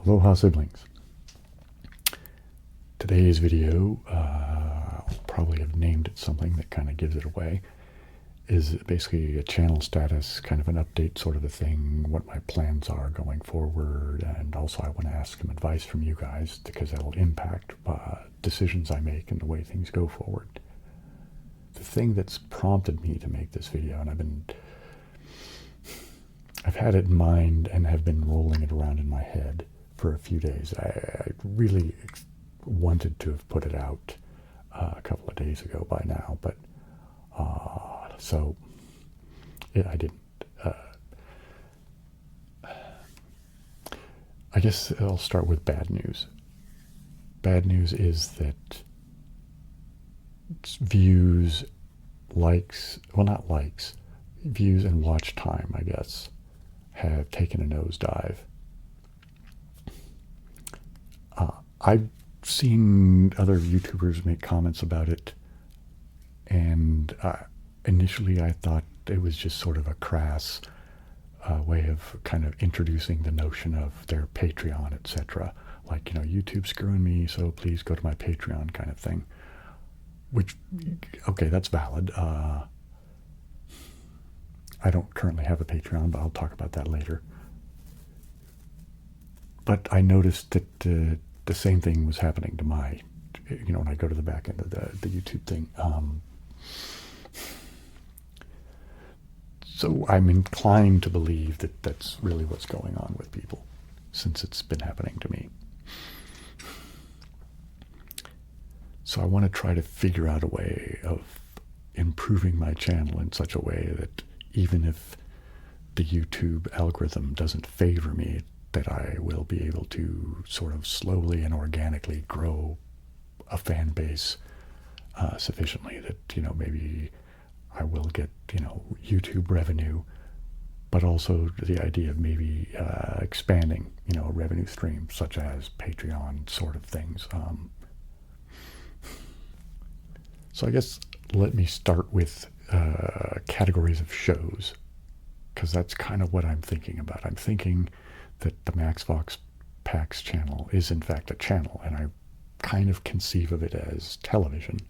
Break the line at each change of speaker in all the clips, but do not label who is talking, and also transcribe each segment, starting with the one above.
Aloha siblings. Today's video, I'll probably have named it something that kind of gives it away, is basically a channel status, kind of an update sort of a thing, what my plans are going forward, and also I want to ask some advice from you guys because that'll impact decisions I make and the way things go forward. The thing that's prompted me to make this video, and I've had it in mind and have been rolling it around in my head for a few days. I really wanted to have put it out a couple of days ago by now, but so yeah, I didn't. I guess I'll start with bad news. Bad news is that views, likes, well, not likes, views and watch time, I guess, have taken a nosedive. I've seen other YouTubers make comments about it, and initially I thought it was just sort of a crass way of kind of introducing the notion of their Patreon, etc. Like, you know, YouTube's screwing me, so please go to my Patreon kind of thing. Which, okay, that's valid. I don't currently have a Patreon, but I'll talk about that later. But I noticed that the same thing was happening to my, you know, when I go to the back end of the YouTube thing. So I'm inclined to believe that that's really what's going on with people, since it's been happening to me. So I want to try to figure out a way of improving my channel in such a way that even if the YouTube algorithm doesn't favor me, that I will be able to sort of slowly and organically grow a fan base sufficiently that, you know, maybe I will get, you know, YouTube revenue, but also the idea of maybe expanding, you know, a revenue stream such as Patreon sort of things. So I guess let me start with categories of shows, because that's kind of what I'm thinking about. I'm thinking that the MaxVox PAX channel is in fact a channel, and I kind of conceive of it as television.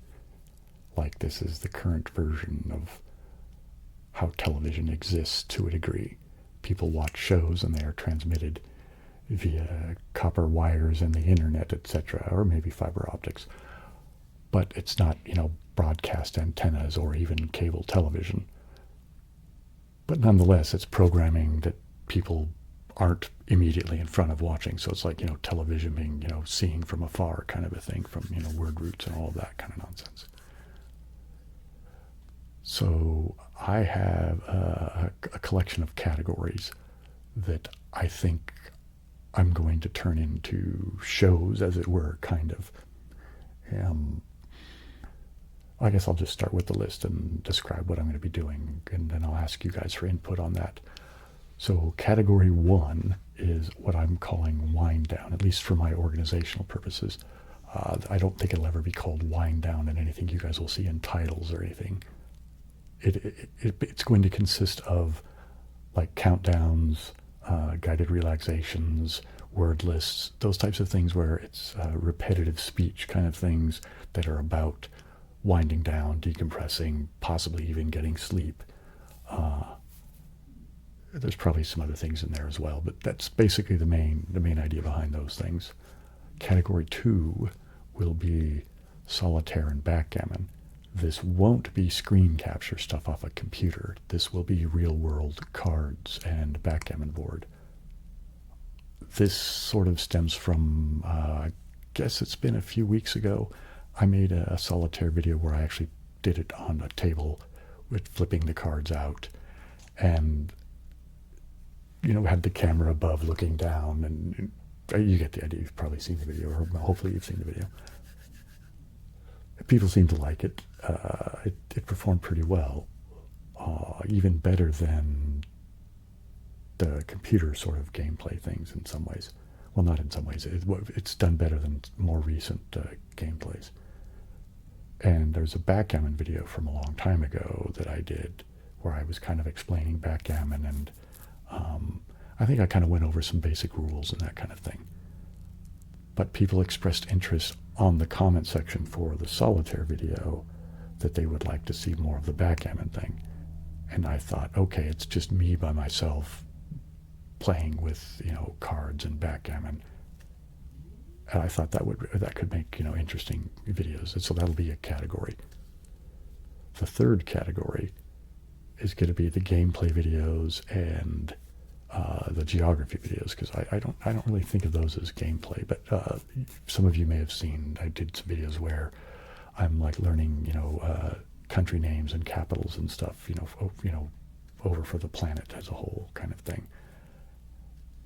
Like this is the current version of how television exists to a degree. People watch shows and they are transmitted via copper wires and the internet, etc., or maybe fiber optics. But it's not, you know, broadcast antennas or even cable television. But nonetheless, it's programming that people aren't immediately in front of watching. So it's like, you know, television being, you know, seeing from afar kind of a thing, from, you know, word roots and all of that kind of nonsense. So I have a collection of categories that I think I'm going to turn into shows, as it were, kind of. I guess I'll just start with the list and describe what I'm going to be doing, and then I'll ask you guys for input on that. So category 1 is what I'm calling wind down, at least for my organizational purposes. I don't think it'll ever be called wind down in anything you guys will see in titles or anything. It's going to consist of like countdowns, guided relaxations, word lists, those types of things where it's repetitive speech kind of things that are about winding down, decompressing, possibly even getting sleep. There's probably some other things in there as well, but that's basically the main idea behind those things. Category 2 will be solitaire and backgammon. This won't be screen capture stuff off a computer. This will be real world cards and backgammon board. This sort of stems from, I guess it's been a few weeks ago, I made a solitaire video where I actually did it on a table with flipping the cards out, and, you know, had the camera above looking down, and you get the idea. You've probably seen the video, or hopefully you've seen the video. People seem to like it. It performed pretty well, even better than the computer sort of gameplay things in some ways. Well, not in some ways. It's done better than more recent gameplays. And there's a backgammon video from a long time ago that I did where I was kind of explaining backgammon, and I think I kind of went over some basic rules and that kind of thing. but people expressed interest on the comment section for the solitaire video that they would like to see more of the backgammon thing. And I thought, okay, it's just me by myself playing with, cards and backgammon. And I thought that could make, interesting videos. And so that'll be a category. The third category is going to be the gameplay videos and the geography videos, because I don't really think of those as gameplay, but some of you may have seen I did some videos where I'm like learning, country names and capitals and stuff, over for the planet as a whole kind of thing.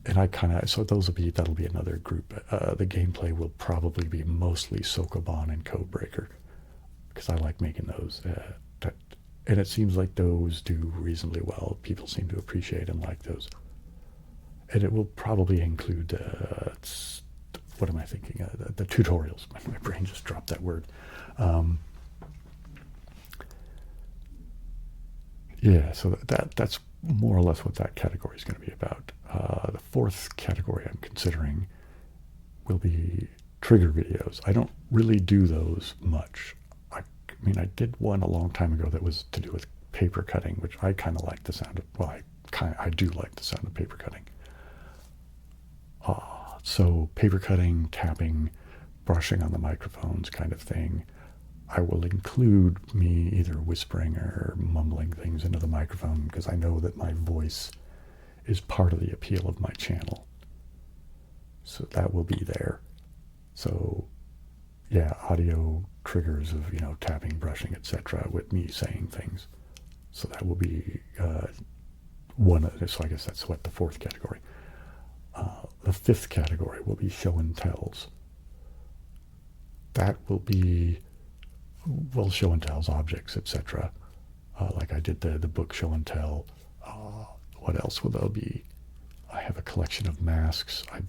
And so that'll be another group. The gameplay will probably be mostly Sokoban and Codebreaker, because I like making those. And it seems like those do reasonably well. People seem to appreciate and like those. And it will probably include, what am I thinking? The tutorials. My brain just dropped that word. Yeah, so that's more or less what that category is going to be about. The fourth category I'm considering will be trigger videos. I don't really do those much. I did one a long time ago that was to do with paper cutting, which I kind of like the sound of. Well, I do like the sound of paper cutting. So paper cutting, tapping, brushing on the microphones kind of thing. I will include me either whispering or mumbling things into the microphone, because I know that my voice is part of the appeal of my channel. So that will be there. So yeah, audio triggers of, tapping, brushing, etc. with me saying things. So that will be so I guess that's what the fourth category. The fifth category will be show and tells. That will be, well, show and tells, objects, etc. Like I did the book show and tell. What else will there be? I have a collection of masks. I've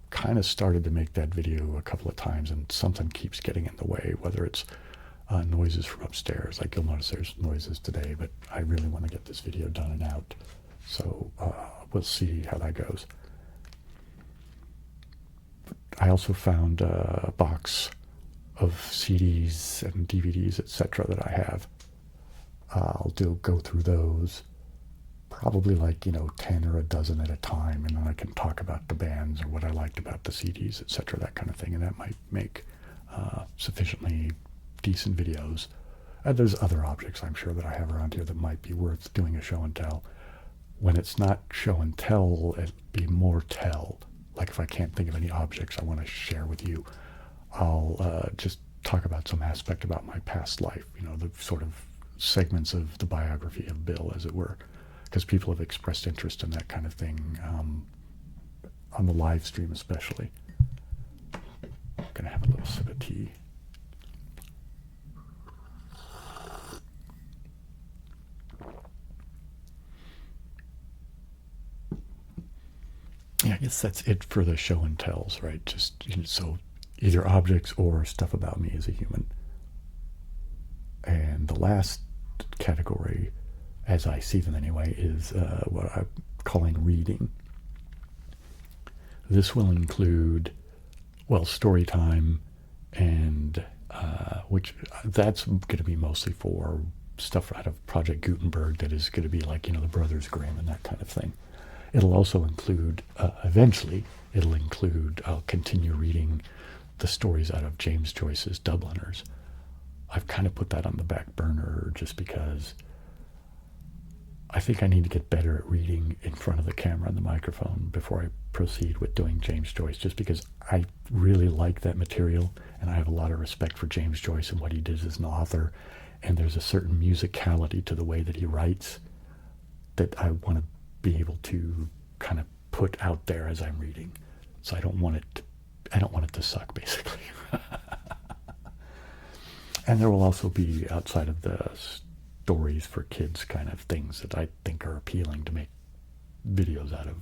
kind of started to make that video a couple of times, and something keeps getting in the way, whether it's noises from upstairs. Like you'll notice there's noises today, but I really want to get this video done and out. So we'll see how that goes. I also found a box of CDs and DVDs, etc. that I have. I'll go through those, probably like 10 or a dozen at a time, and then I can talk about the bands or what I liked about the CDs, etc., that kind of thing, and that might make sufficiently decent videos. And there's other objects I'm sure that I have around here that might be worth doing a show and tell. When it's not show and tell, it'd be more tell. Like if I can't think of any objects I want to share with you, I'll just talk about some aspect about my past life, the sort of segments of the biography of Bill, as it were, because people have expressed interest in that kind of thing, on the live stream especially. I'm going to have a little sip of tea. Yeah, I guess that's it for the show and tells, right? Just, so either objects or stuff about me as a human. And the last category, as I see them anyway, is what I'm calling reading. This will include, well, story time, and which that's going to be mostly for stuff out of Project Gutenberg that is going to be like, the Brothers Grimm and that kind of thing. It'll also include, eventually, I'll continue reading the stories out of James Joyce's Dubliners. I've kind of put that on the back burner just because I think I need to get better at reading in front of the camera and the microphone before I proceed with doing James Joyce, just because I really like that material, and I have a lot of respect for James Joyce and what he did as an author, and there's a certain musicality to the way that he writes that I want to be able to kind of put out there as I'm reading. So I don't want it to suck, basically. And there will also be, outside of the stories for kids kind of things that I think are appealing to make videos out of,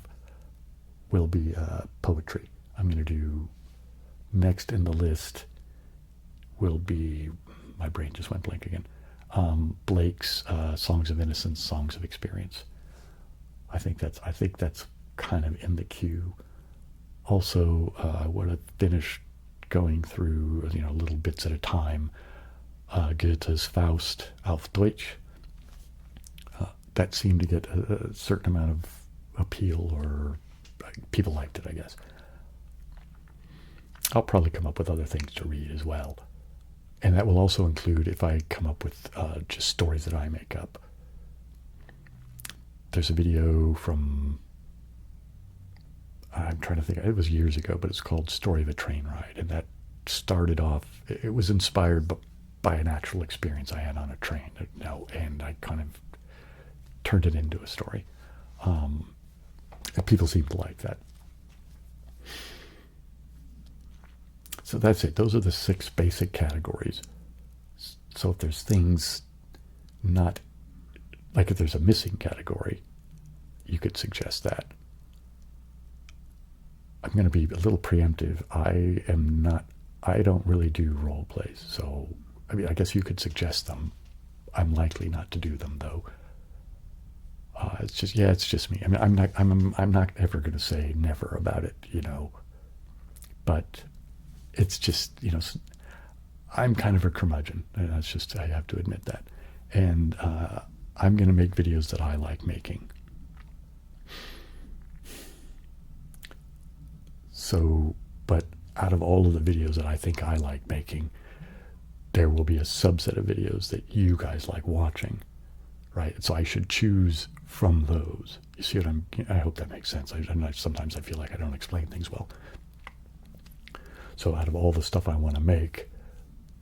will be poetry. I'm going to do, next in the list will be, my brain just went blank again, Blake's Songs of Innocence, Songs of Experience. I think that's kind of in the queue. Also, I want to finish going through, little bits at a time. Goethe's Faust auf Deutsch. That seemed to get a certain amount of appeal, or people liked it, I guess. I'll probably come up with other things to read as well. And that will also include if I come up with just stories that I make up. There's a video from, I'm trying to think, it was years ago, but it's called Story of a Train Ride. And that started off, it was inspired by an actual experience I had on a train. And I kind of turned it into a story. And people seem to like that. So that's it. Those are the 6 basic categories. So if there's things not, like if there's a missing category, you could suggest that. I'm going to be a little preemptive. I don't really do role plays. So, I guess you could suggest them. I'm likely not to do them, though. It's just me. I'm not ever going to say never about it, but it's just, I'm kind of a curmudgeon, and that's just, I have to admit that. And I'm going to make videos that I like making. So, but out of all of the videos that I think I like making, there will be a subset of videos that you guys like watching, right? So I should choose from those. You see what I hope that makes sense. Sometimes I feel like I don't explain things well. So out of all the stuff I want to make,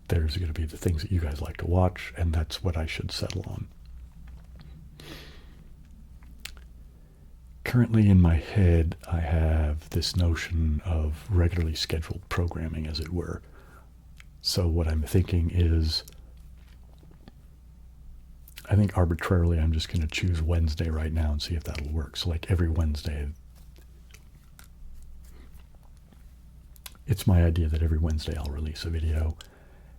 there's going to be the things that you guys like to watch, and that's what I should settle on. Currently in my head, I have this notion of regularly scheduled programming, as it were. So what I'm thinking is, I think arbitrarily I'm just going to choose Wednesday right now and see if that'll work. So like every Wednesday, it's my idea that every Wednesday I'll release a video.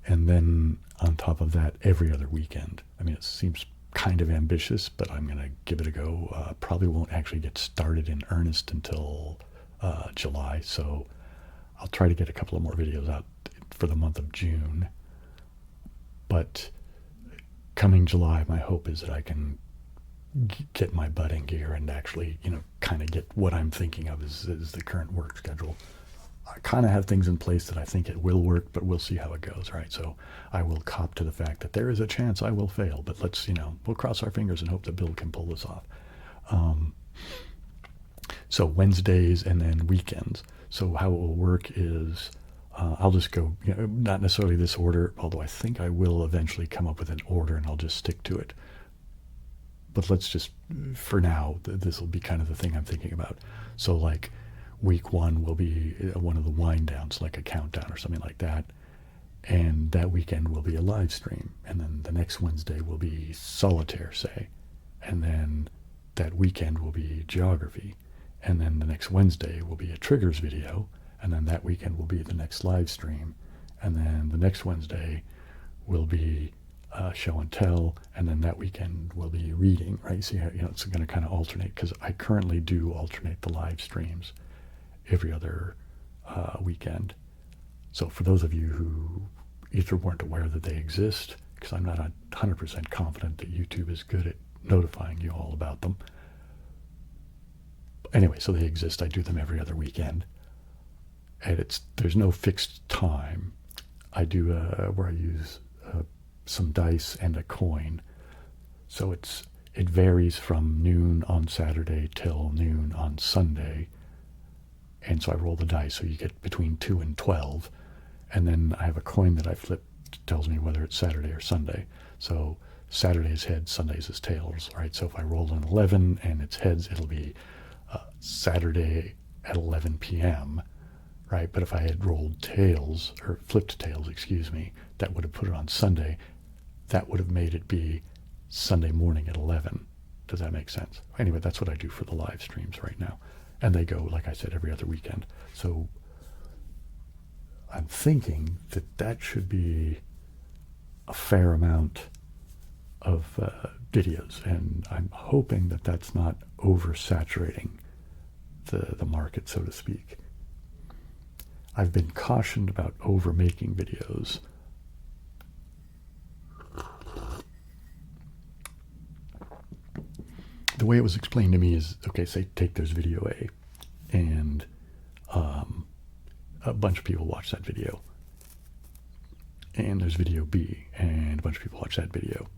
And then on top of that, every other weekend. It seems kind of ambitious, but I'm going to give it a go. Probably won't actually get started in earnest until July. So I'll try to get a couple of more videos out for the month of June. But coming July, my hope is that I can get my butt in gear and actually, kind of get what I'm thinking of as the current work schedule. I kind of have things in place that I think it will work, but we'll see how it goes, right? So I will cop to the fact that there is a chance I will fail, but let's, we'll cross our fingers and hope that Bill can pull this off. So Wednesdays and then weekends. So how it will work is I'll just go, not necessarily this order, although I think I will eventually come up with an order and I'll just stick to it. But let's just, for now, this will be kind of the thing I'm thinking about. So like, week 1 will be one of the wind downs, like a countdown or something like that. And that weekend will be a live stream. And then the next Wednesday will be solitaire, say. And then that weekend will be geography. And then the next Wednesday will be a triggers video. And then that weekend will be the next live stream. And then the next Wednesday will be show and tell. And then that weekend will be reading, right? See how, it's going to kind of alternate, because I currently do alternate the live streams every other weekend. So for those of you who either weren't aware that they exist, because I'm not 100% confident that YouTube is good at notifying you all about them. Anyway, so they exist. I do them every other weekend. And there's no fixed time. I do where I use some dice and a coin. So it varies from noon on Saturday till noon on Sunday. And so I roll the dice, so you get between 2 and 12. And then I have a coin that I flip, tells me whether it's Saturday or Sunday. So Saturday is heads, Sundays is tails, right? So if I roll an 11 and it's heads, it'll be Saturday at 11 p.m., right? But if I had rolled tails, or flipped tails, that would have put it on Sunday. That would have made it be Sunday morning at 11. Does that make sense? Anyway, that's what I do for the live streams right now. And they go, like I said, every other weekend. So I'm thinking that should be a fair amount of videos. And I'm hoping that that's not oversaturating the market, so to speak. I've been cautioned about over making videos. The way it was explained to me is, okay, say take there's video A, and a bunch of people watch that video. And there's video B, and a bunch of people watch that video.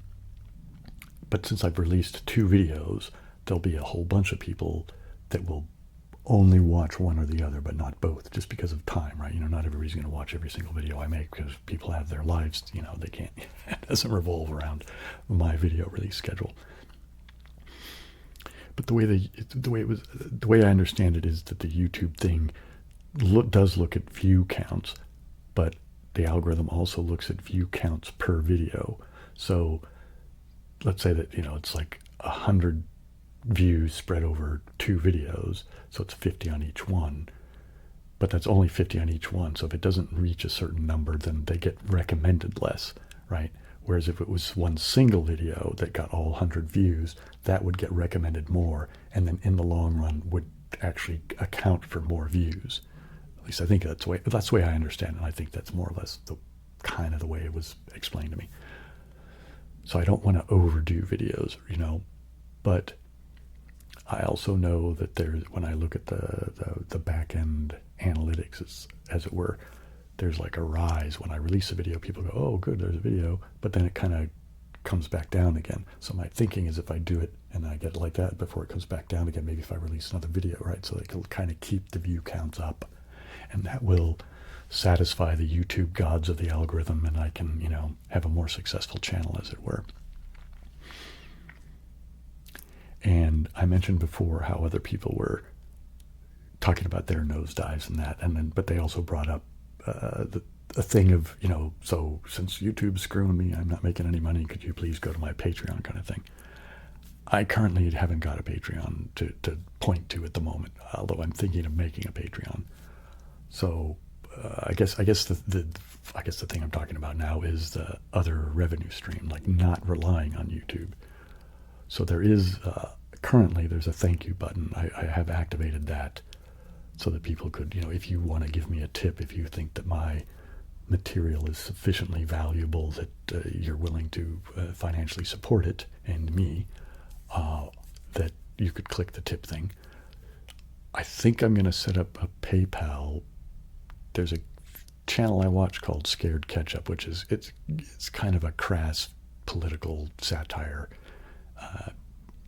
But since I've released 2 videos, there'll be a whole bunch of people that will only watch one or the other, but not both, just because of time, right? You know, not everybody's going to watch every single video I make because people have their lives, you know, they can't, it doesn't revolve around my video release schedule. But the way I understand it is that the YouTube thing does look at view counts, but the algorithm also looks at view counts per video. So let's say that, you know, it's like 100 views spread over 2 videos, so it's 50 on each one, but that's only 50 on each one. So if it doesn't reach a certain number, then they get recommended less, right? Whereas if it was one single video that got all 100 views, that would get recommended more, and then in the long run would actually account for more views. At least I think that's the way I understand it, and I think that's more or less the kind of the way it was explained to me. So I don't want to overdo videos, you know, but I also know that there's, when I look at the back end analytics, as it were, there's like a rise. When I release a video, people go, oh, good, there's a video, but then it kind of comes back down again. So my thinking is if I do it and I get it like that before it comes back down again, maybe if I release another video, right? So they can kind of keep the view counts up, and that will satisfy the YouTube gods of the algorithm, and I can, you know, have a more successful channel, as it were. And I mentioned before how other people were talking about their nosedives and that, and then, but they also brought up a thing of, you know, so since YouTube's screwing me, I'm not making any money, could you please go to my Patreon, kind of thing. I currently haven't got a Patreon to point to at the moment, although I'm thinking of making a Patreon. So I guess the thing I'm talking about now is the other revenue stream, like not relying on YouTube. So there is currently there's a thank you button. I have activated that so that people could, you know, if you want to give me a tip, if you think that my material is sufficiently valuable that you're willing to financially support it and me, that you could click the tip thing. I think I'm going to set up a PayPal. There's a channel I watch called Scared Ketchup, which is it's kind of a crass political satire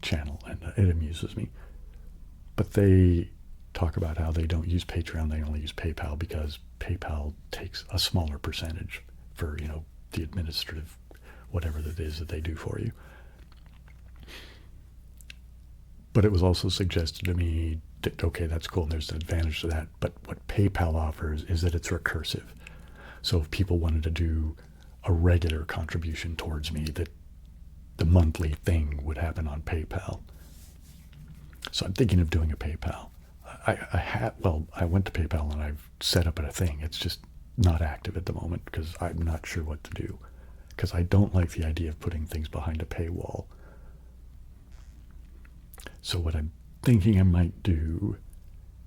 channel, and it amuses me. But they talk about how they don't use Patreon, they only use PayPal because PayPal takes a smaller percentage for, you know, the administrative whatever that is that they do for you. But it was also suggested to me that, okay, that's cool, and there's an advantage to that, but what PayPal offers is that it's recursive. So if people wanted to do a regular contribution towards me, that the monthly thing would happen on PayPal. So I'm thinking of doing a PayPal. I went to PayPal and I've set up a thing. It's just not active at the moment because I'm not sure what to do. Because I don't like the idea of putting things behind a paywall. So what I'm thinking I might do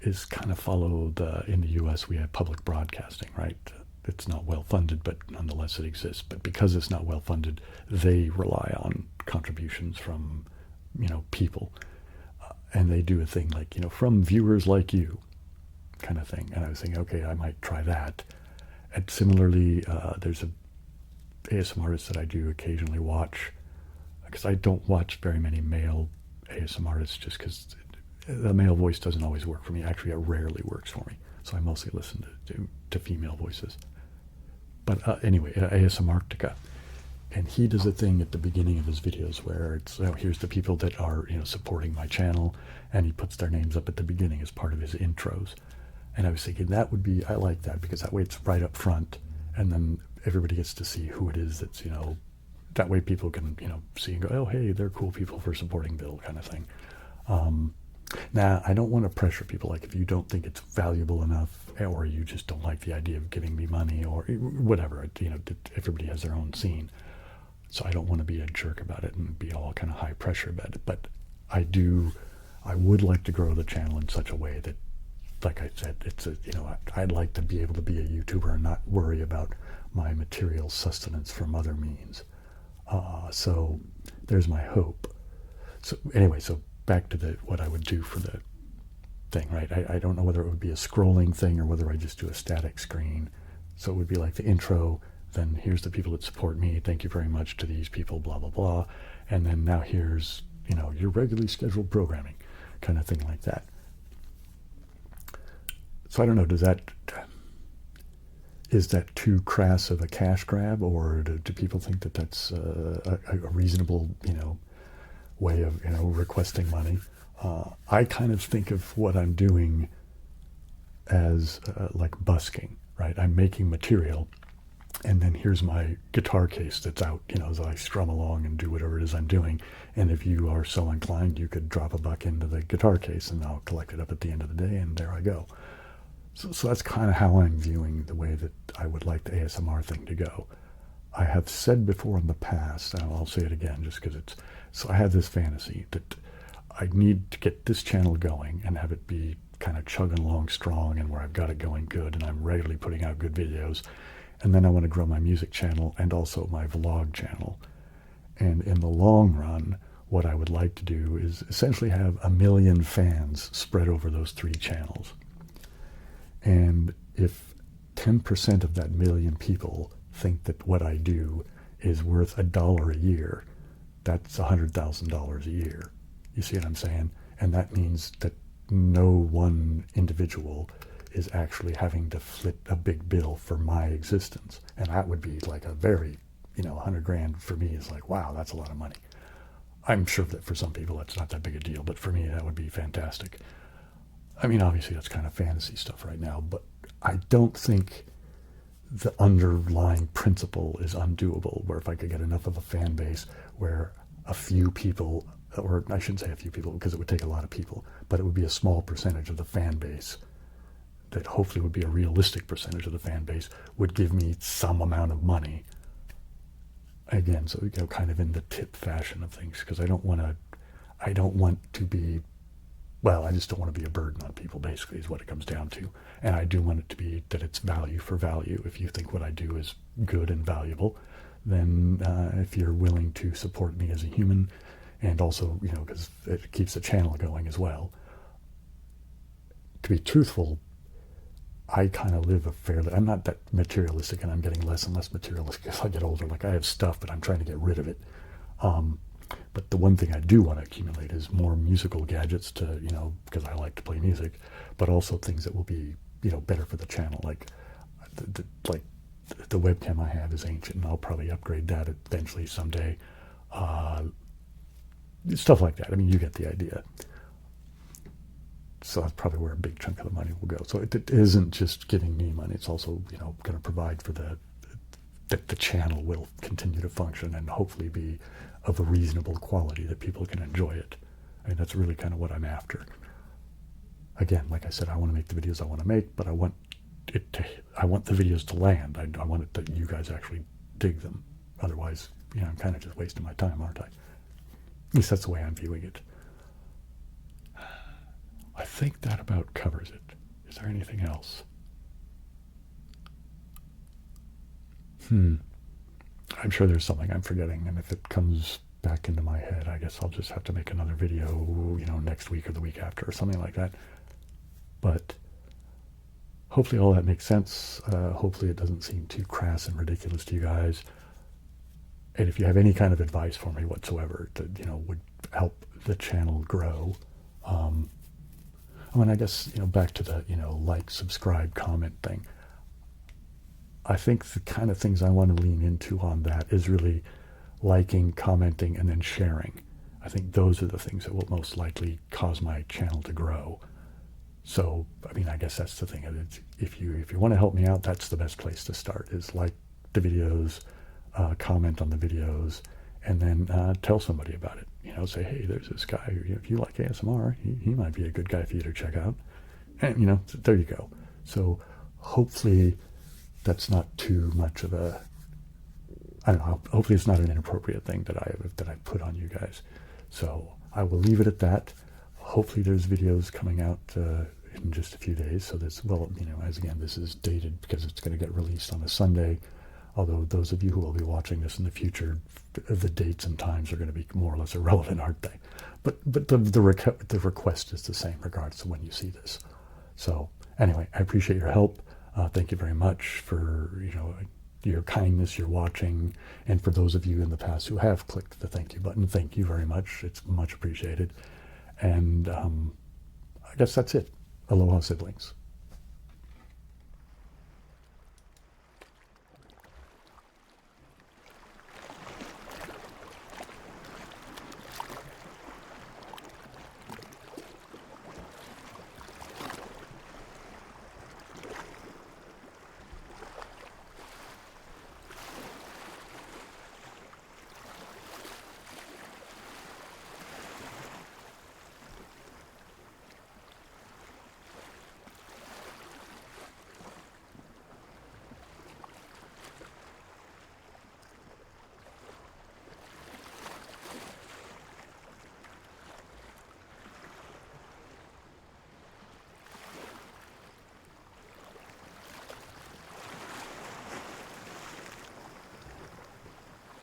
is kind of follow in the US we have public broadcasting, right? It's not well funded, but nonetheless it exists. But because it's not well funded, they rely on contributions from, you know, people. And they do a thing like, you know, from viewers like you, kind of thing. And I was thinking, okay, I might try that. And similarly, there's a ASMR artist that I do occasionally watch, because I don't watch very many male ASMR artists just because the male voice doesn't always work for me. Actually, it rarely works for me. So I mostly listen to female voices. But anyway, ASMR Arctica. And he does a thing at the beginning of his videos where it's, oh, here's the people that are, you know, supporting my channel, and he puts their names up at the beginning as part of his intros. And I was thinking that would be, I like that because that way it's right up front, and then everybody gets to see who it is that's, you know, that way people can, you know, see and go, oh, hey, they're cool people for supporting Bill, kind of thing. Now, I don't want to pressure people. Like, if you don't think it's valuable enough, or you just don't like the idea of giving me money, or whatever, you know, everybody has their own scene. So I don't want to be a jerk about it and be all kind of high pressure about it. But I would like to grow the channel in such a way that like I said, it's a, I'd like to be able to be a YouTuber and not worry about my material sustenance from other means. So there's my hope. So anyway, so back to what I would do for the thing, right? I don't know whether it would be a scrolling thing or whether I just do a static screen. So it would be like the intro, then here's the people that support me. Thank you very much to these people, blah, blah, blah. And then now here's, your regularly scheduled programming, kind of thing like that. So I don't know, is that too crass of a cash grab, or do people think that that's a reasonable, way of, requesting money? I kind of think of what I'm doing as like busking, right? I'm making material, and then here's my guitar case that's out, as I strum along and do whatever it is I'm doing. And if you are so inclined, you could drop $1 into the guitar case, and I'll collect it up at the end of the day, and there I go. So that's kind of how I'm viewing the way that I would like the ASMR thing to go. I have said before in the past, and I'll say it again just because so I have this fantasy that I need to get this channel going and have it be kind of chugging along strong and where I've got it going good and I'm regularly putting out good videos. And then I want to grow my music channel and also my vlog channel. And in the long run, what I would like to do is essentially have 1 million fans spread over those 3 channels. And if 10% of that 1 million people think that what I do is worth $1 a year, that's $100,000 a year. You see what I'm saying? And that means that no one individual is actually having to foot a big bill for my existence. And that would be like a very, 100 grand for me is like, wow, that's a lot of money. I'm sure that for some people that's not that big a deal, but for me that would be fantastic. I mean, obviously that's kind of fantasy stuff right now, but I don't think the underlying principle is undoable, where if I could get enough of a fan base where a few people, or I shouldn't say a few people because it would take a lot of people, but it would be a small percentage of the fan base that hopefully would be a realistic percentage of the fan base, would give me some amount of money. Again, so kind of in the tip fashion of things, because I don't want to be, well, I just don't want to be a burden on people, basically, is what it comes down to. And I do want it to be that it's value for value. If you think what I do is good and valuable, then if you're willing to support me as a human, and also, because it keeps the channel going as well. To be truthful, I kind of live I'm not that materialistic, and I'm getting less and less materialistic as I get older. Like, I have stuff, but I'm trying to get rid of it. But the one thing I do want to accumulate is more musical gadgets to, because I like to play music, but also things that will be, better for the channel. Like, the webcam I have is ancient, and I'll probably upgrade that eventually someday. Stuff like that. I mean, you get the idea. So that's probably where a big chunk of the money will go. So it isn't just giving me money. It's also, going to provide for that the channel will continue to function and hopefully be of a reasonable quality that people can enjoy it. I mean, that's really kind of what I'm after. Again, like I said, I want to make the videos I want to make, but I want the videos to land. I want it that you guys actually dig them. Otherwise, I'm kind of just wasting my time, aren't I? At least that's the way I'm viewing it. I think that about covers it. Is there anything else? I'm sure there's something I'm forgetting, and if it comes back into my head, I guess I'll just have to make another video, next week or the week after or something like that. But hopefully all that makes sense. Hopefully it doesn't seem too crass and ridiculous to you guys. And if you have any kind of advice for me whatsoever that, would help the channel grow, I guess, back to the, like, subscribe, comment thing. I think the kind of things I want to lean into on that is really liking, commenting, and then sharing. I think those are the things that will most likely cause my channel to grow. So, I guess that's the thing. If you want to help me out, that's the best place to start, is like the videos, comment on the videos, and then tell somebody about it. Say, hey, there's this guy who, if you like ASMR, he might be a good guy for you to check out. And, there you go. So hopefully that's not too much of a, I don't know, hopefully it's not an inappropriate thing that I put on you guys. So I will leave it at that. Hopefully there's videos coming out in just a few days. So this, well, as again, this is dated because it's going to get released on a Sunday. Although those of you who will be watching this in the future, the dates and times are going to be more or less irrelevant, aren't they? But the request is the same regardless of when you see this. So anyway, I appreciate your help. Thank you very much for your kindness, your watching, and for those of you in the past who have clicked the thank you button, thank you very much. It's much appreciated. And I guess that's it. Aloha, siblings.